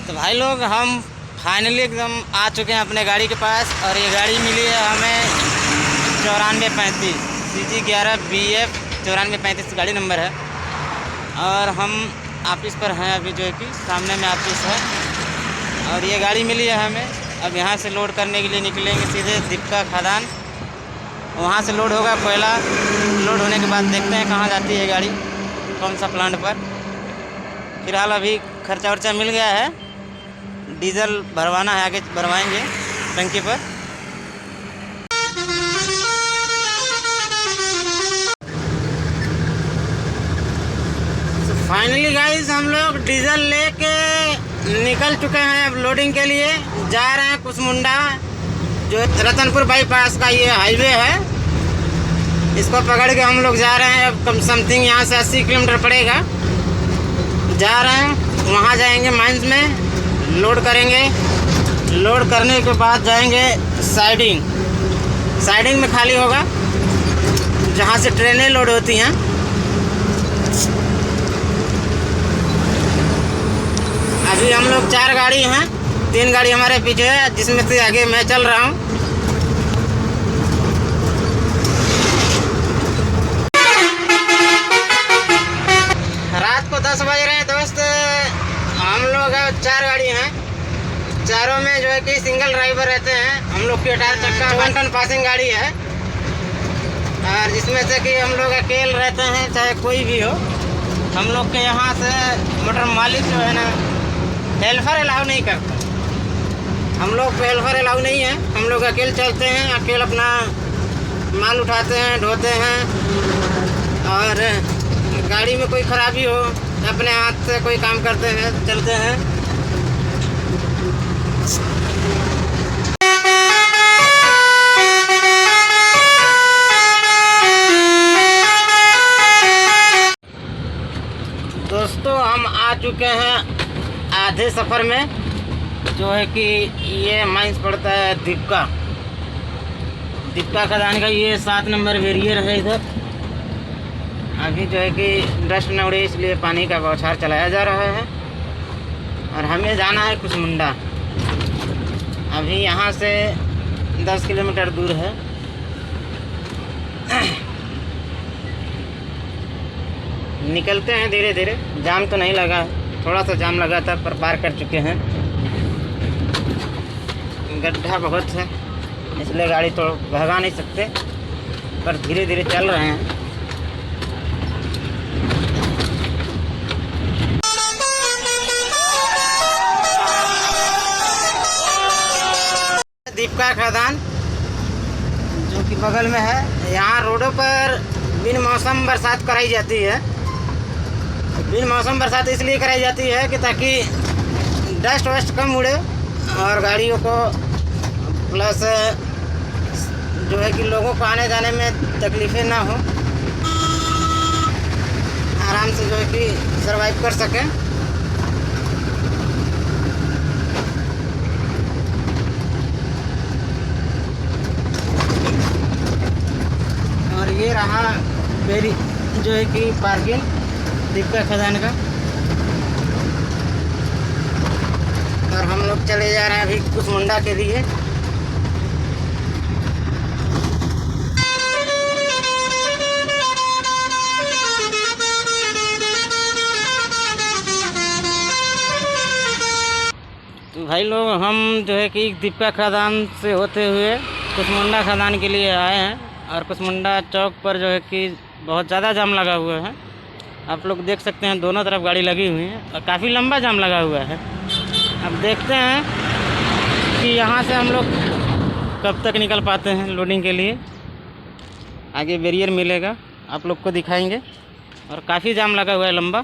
तो भाई लोग हम फाइनली एकदम आ चुके हैं अपने गाड़ी के पास। और ये गाड़ी मिली है हमें 9435 CG11BF 9435 गाड़ी नंबर है। और हम ऑफिस पर हैं अभी, जो है कि सामने में ऑफिस है। और ये गाड़ी मिली है हमें। अब यहाँ से लोड करने के लिए निकलेंगे सीधे दीपका खदान। वहाँ से लोड होगा कोयला। लोड होने के बाद देखते हैं कहाँ जाती है गाड़ी, कौन सा प्लांट पर। फिलहाल अभी खर्चा वर्चा मिल गया है, डीजल भरवाना है, आगे भरवाएंगे टंकी पर। फाइनली गाइस हम लोग डीजल लेके निकल चुके हैं अब लोडिंग के लिए। जा रहे हैं कुसमुंडा, जो रतनपुर बाईपास का ये हाईवे है, इसको पकड़ के हम लोग जा रहे हैं। अब कम समथिंग यहाँ से 80 किलोमीटर पड़ेगा। जा रहे हैं, वहाँ जाएंगे माइंस में, लोड करेंगे। लोड करने के बाद जाएंगे साइडिंग। साइडिंग में खाली होगा, जहाँ से ट्रेनें लोड होती हैं। अभी हम लोग 4 गाड़ी हैं, 3 गाड़ी हमारे पीछे है, जिसमें से आगे मैं चल रहा हूँ। रात को 10 बज रहे हैं दोस्त। हम लोग 4 गाड़ी हैं, चारों में जो है कि सिंगल ड्राइवर रहते हैं। हम लोग की 18 चक्का 1 टन पासिंग गाड़ी है। और जिसमें से कि हम लोग अकेले रहते हैं, चाहे कोई भी हो। हम लोग के यहाँ से मोटर मालिक जो है ना, हेल्पर अलाउ नहीं करता। हम लोग पे हेल्पर अलाउ नहीं है। हम लोग अकेले चलते हैं, अकेले अपना माल उठाते हैं, ढोते हैं। और गाड़ी में कोई खराबी हो, अपने हाथ से कोई काम करते हैं, चलते हैं। दोस्तों हम आ चुके हैं आधे सफ़र में, जो है कि ये माइंस पड़ता है दीपका खदान का। ये 7 नंबर बैरियर है इधर। अभी जो है कि डस्ट न उड़े, इसलिए पानी का बौछार चलाया जा रहा है। और हमें जाना है कुसमुंडा। अभी यहाँ से 10 किलोमीटर दूर है। निकलते हैं धीरे धीरे। जाम तो नहीं लगा है, थोड़ा सा जाम लगा था, पर पार कर चुके हैं। गड्ढा बहुत है, इसलिए गाड़ी तो भगा नहीं सकते, पर धीरे धीरे चल रहे हैं। दीपका खदान जो कि बगल में है। यहाँ रोडों पर बिन मौसम बरसात कराई जाती है। बिन मौसम बरसात इसलिए कराई जाती है कि ताकि डस्ट वस्ट कम उड़े और गाड़ियों को, प्लस जो है कि लोगों को आने जाने में तकलीफ़ें ना हो, आराम से जो है कि सर्वाइव कर सकें। और ये रहा मेरी जो है कि पार्किंग दीपका खदान का। और हम लोग चले जा रहे हैं अभी कुसमुंडा के लिए। तो भाई लोग हम जो है कि दीपका खदान से होते हुए कुसमुंडा खदान के लिए आए हैं। और कुसमुंडा चौक पर जो है कि बहुत ज़्यादा जाम लगा हुआ है। आप लोग देख सकते हैं, दोनों तरफ गाड़ी लगी हुई है और काफ़ी लंबा जाम लगा हुआ है। अब देखते हैं कि यहाँ से हम लोग कब तक निकल पाते हैं लोडिंग के लिए। आगे बैरियर मिलेगा, आप लोग को दिखाएंगे। और काफ़ी जाम लगा हुआ है लंबा।